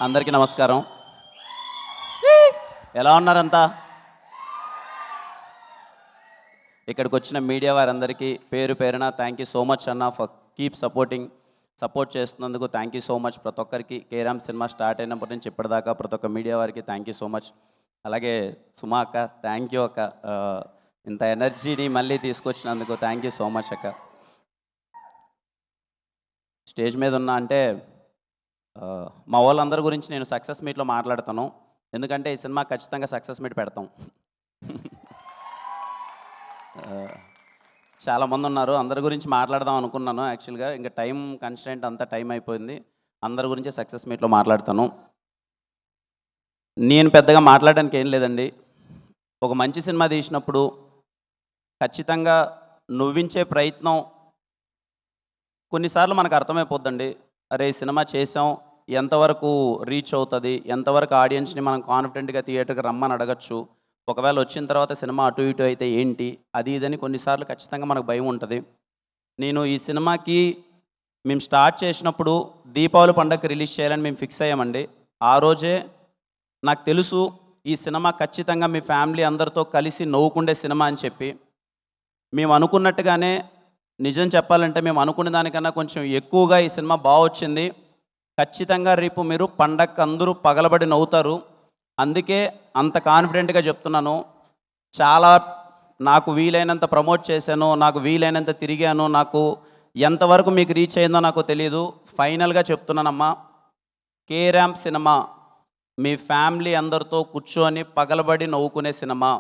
అందరికీ నమస్కారం. ఎలా ఉన్నారంతా? ఇక్కడికి వచ్చిన మీడియా వారందరికీ పేరు పేరున థ్యాంక్ యూ సో మచ్ అన్న ఫర్ కీప్ సపోర్ట్ చేస్తున్నందుకు థ్యాంక్ యూ సో మచ్. ప్రతి ఒక్కరికి కేరామ్ సినిమా స్టార్ట్ అయినప్పటి నుంచి ఇప్పటిదాకా ప్రతి ఒక్క మీడియా వారికి థ్యాంక్ యూ సో మచ్. అలాగే సుమా అక్క, థ్యాంక్ యూ అక్క, ఇంత ఎనర్జీని మళ్ళీ తీసుకొచ్చినందుకు థ్యాంక్ యూ సో మచ్ అక్క. స్టేజ్ మీద ఉన్నా అంటే మా వాళ్ళందరి గురించి నేను సక్సెస్ మీట్లో మాట్లాడతాను, ఎందుకంటే ఈ సినిమా ఖచ్చితంగా సక్సెస్ మీట్ పెడతాం. చాలామంది ఉన్నారు, అందరి గురించి మాట్లాడదాం అనుకున్నాను. యాక్చువల్గా ఇంకా టైం కన్స్టెంట్ అంతా టైం అయిపోయింది. అందరి గురించి సక్సెస్ మీట్లో మాట్లాడతాను. నేను పెద్దగా మాట్లాడడానికి ఏం లేదండి. ఒక మంచి సినిమా తీసినప్పుడు ఖచ్చితంగా నవ్వించే ప్రయత్నం కొన్నిసార్లు మనకు అర్థమైపోద్దండి. అరే ఈ సినిమా చేసాం, ఎంతవరకు రీచ్ అవుతుంది, ఎంతవరకు ఆడియన్స్ని మనం కాన్ఫిడెంట్గా థియేటర్కి రమ్మని అడగచ్చు, ఒకవేళ వచ్చిన తర్వాత సినిమా అటు ఇటు అయితే ఏంటి, అది ఇదని కొన్నిసార్లు ఖచ్చితంగా మనకు భయం ఉంటుంది. నేను ఈ సినిమాకి మేము స్టార్ట్ చేసినప్పుడు దీపావళి పండుగకి రిలీజ్ చేయాలని మేము ఫిక్స్ అయ్యామండి. ఆ రోజే నాకు తెలుసు ఈ సినిమా ఖచ్చితంగా మీ ఫ్యామిలీ అందరితో కలిసి నవ్వుకుండే సినిమా అని చెప్పి. మేము అనుకున్నట్టుగానే, నిజం చెప్పాలంటే మేము అనుకునే దానికన్నా కొంచెం ఎక్కువగా ఈ సినిమా బాగా వచ్చింది. ఖచ్చితంగా రేపు మీరు పండగకి అందరూ పగలబడి నవ్వుతారు. అందుకే అంత కాన్ఫిడెంట్గా చెప్తున్నాను. చాలా నాకు వీలైనంత ప్రమోట్ చేశాను, నాకు వీలైనంత తిరిగాను, నాకు ఎంతవరకు మీకు రీచ్ అయిందో నాకు తెలియదు. ఫైనల్గా చెప్తున్నానమ్మా, కేరామ్ సినిమా మీ ఫ్యామిలీ అందరితో కూర్చొని పగలబడి నవ్వుకునే సినిమా.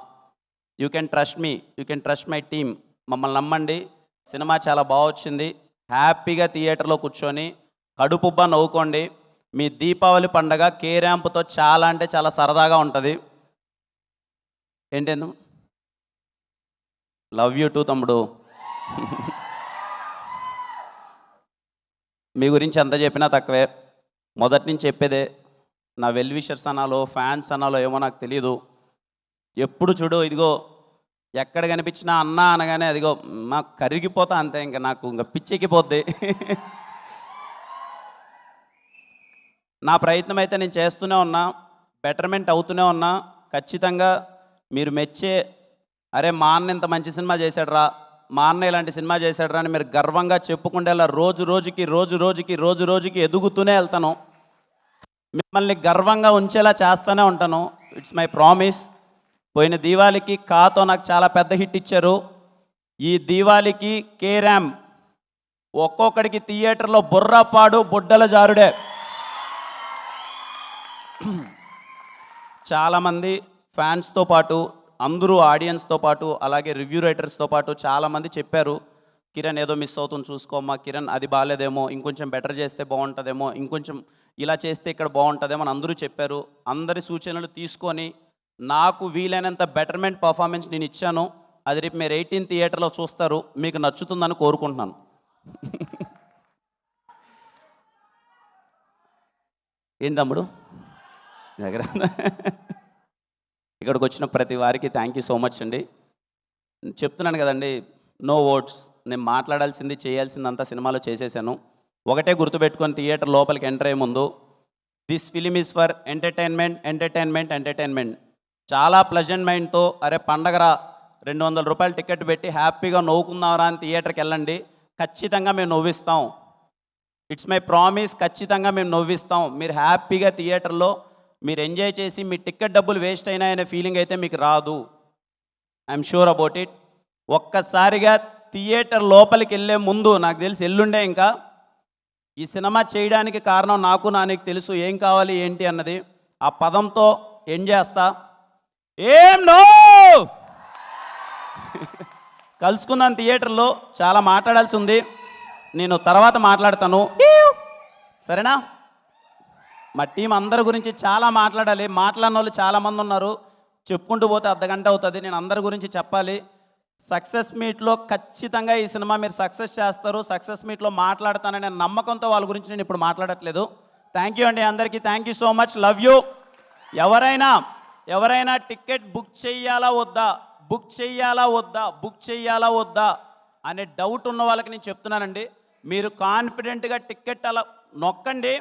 You can trust me, you can trust my team. మమ్మల్ని నమ్మండి, సినిమా చాలా బాగా వచ్చింది. హ్యాపీగా థియేటర్లో కూర్చొని కడుపుబ్బా నవ్వుకోండి. మీ దీపావళి పండగ కేరాంప్తో చాలా అంటే చాలా సరదాగా ఉంటుంది. ఏంటేందు లవ్ యూ టూ తమ్ముడు. మీ గురించి ఎంత చెప్పినా తక్కువే. మొదటి నుంచి చెప్పేదే, నా వెల్ విషర్స్ అనాలో ఫ్యాన్స్ అనాలో ఏమో నాకు తెలీదు. ఎప్పుడు చూడు ఇదిగో ఎక్కడ కనిపించినా అన్న అనగానే అదిగో మాకు కరిగిపోతా అంతే, ఇంకా నాకు ఇంకా పిచ్చెక్కిపోద్ది. నా ప్రయత్నం అయితే నేను చేస్తూనే ఉన్నా, బెటర్మెంట్ అవుతూనే ఉన్నా. ఖచ్చితంగా మీరు మెచ్చే, అరే మా అన్న ఇంత మంచి సినిమా చేశాడురా, మా అన్న ఇలాంటి సినిమా చేశాడురా అని మీరు గర్వంగా చెప్పుకుంటేలా రోజు రోజుకి ఎదుగుతూనే వెళ్తాను. మిమ్మల్ని గర్వంగా ఉంచేలా చేస్తూనే ఉంటాను. It's my promise. పోయిన దీవాళికి కాతో నాకు చాలా పెద్ద హిట్ ఇచ్చారు. ఈ దీవాళికి కేరామ్ ఒక్కొక్కడికి థియేటర్లో బుర్రపాడు బుడ్డల జారుడే. చాలామంది ఫ్యాన్స్తో పాటు, అందరూ ఆడియన్స్తో పాటు, అలాగే రివ్యూ రైటర్స్తో పాటు చాలామంది చెప్పారు, కిరణ్ ఏదో మిస్ అవుతుంది చూసుకోమ్మా, కిరణ్ అది బాగాలేదేమో, ఇంకొంచెం బెటర్ చేస్తే బాగుంటుందేమో, ఇంకొంచెం ఇలా చేస్తే ఇక్కడ బాగుంటుందేమో అని అందరూ చెప్పారు. అందరి సూచనలు తీసుకొని నాకు వీలైనంత బెటర్మెంట్ పర్ఫార్మెన్స్ నేను ఇచ్చాను. అది రేపు మీరు 18 థియేటర్లో చూస్తారు, మీకు నచ్చుతుందని కోరుకుంటున్నాను. ఏం తమ్ముడు దగ్గర ఇక్కడికి వచ్చిన ప్రతి వారికి థ్యాంక్ యూ సో మచ్ అండి. చెప్తున్నాను కదండి, నో వర్డ్స్. నేను మాట్లాడాల్సింది చేయాల్సిందంతా సినిమాలో చేసేసాను. ఒకటే గుర్తుపెట్టుకొని థియేటర్ లోపలికి ఎంటర్ అయ్యే ముందు, this film is for entertainment. చాలా ప్లెజెంట్ మైండ్తో, అరే పండగరా 200 రూపాయలు టికెట్ పెట్టి హ్యాపీగా నవ్వుకుందాంరా అని థియేటర్కి వెళ్ళండి. ఖచ్చితంగా మేము నవ్విస్తాం. ఇట్స్ మై ప్రామిస్, ఖచ్చితంగా మేము నవ్విస్తాం. మీరు హ్యాపీగా థియేటర్లో మీరు ఎంజాయ్ చేసి మీ టికెట్ డబ్బులు వేస్ట్ అయినాయనే ఫీలింగ్ అయితే మీకు రాదు. I'm sure about it. ఒక్కసారిగా థియేటర్ లోపలికి వెళ్ళే ముందు, నాకు తెలిసి ఎల్లుండే ఇంకా ఈ సినిమా చేయడానికి కారణం నాకు నీకు తెలుసు ఏం కావాలి ఏంటి అన్నది. ఆ పదంతో ఏం చేస్తా, ఏం నో కలుసుకుందాం థియేటర్లో. చాలా మాట్లాడాల్సి ఉంది, నేను తర్వాత మాట్లాడతాను, సరేనా? మా టీం అందరి గురించి చాలా మాట్లాడాలి. మాట్లాడిన వాళ్ళు చాలామంది ఉన్నారు, చెప్పుకుంటూ పోతే అర్ధగంట అవుతుంది. నేను అందరి గురించి చెప్పాలి. సక్సెస్ మీట్లో ఖచ్చితంగా ఈ సినిమా మీరు సక్సెస్ చేస్తారు. సక్సెస్ మీట్లో మాట్లాడతాననే నమ్మకంతో వాళ్ళ గురించి నేను ఇప్పుడు మాట్లాడట్లేదు. థ్యాంక్ యూ అండి అందరికీ, thank you so much, love you. ఎవరైనా టికెట్ బుక్ చెయ్యాలా వద్దా అనే డౌట్ ఉన్న వాళ్ళకి నేను చెప్తున్నానండి, మీరు కాన్ఫిడెంట్గా టికెట్ అలా నొక్కండి.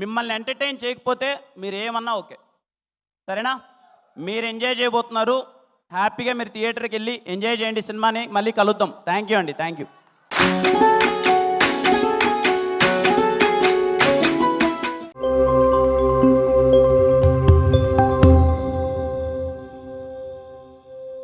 మిమ్మల్ని ఎంటర్టైన్ చేయకపోతే మీరు ఏమన్నా ఓకే, సరేనా? మీరు ఎంజాయ్ చేయబోతున్నారు, హ్యాపీగా మీరు థియేటర్కి వెళ్ళి ఎంజాయ్ చేయండి సినిమాని. మళ్ళీ కలుద్దాం. థ్యాంక్ యూ అండి, థ్యాంక్ యూ.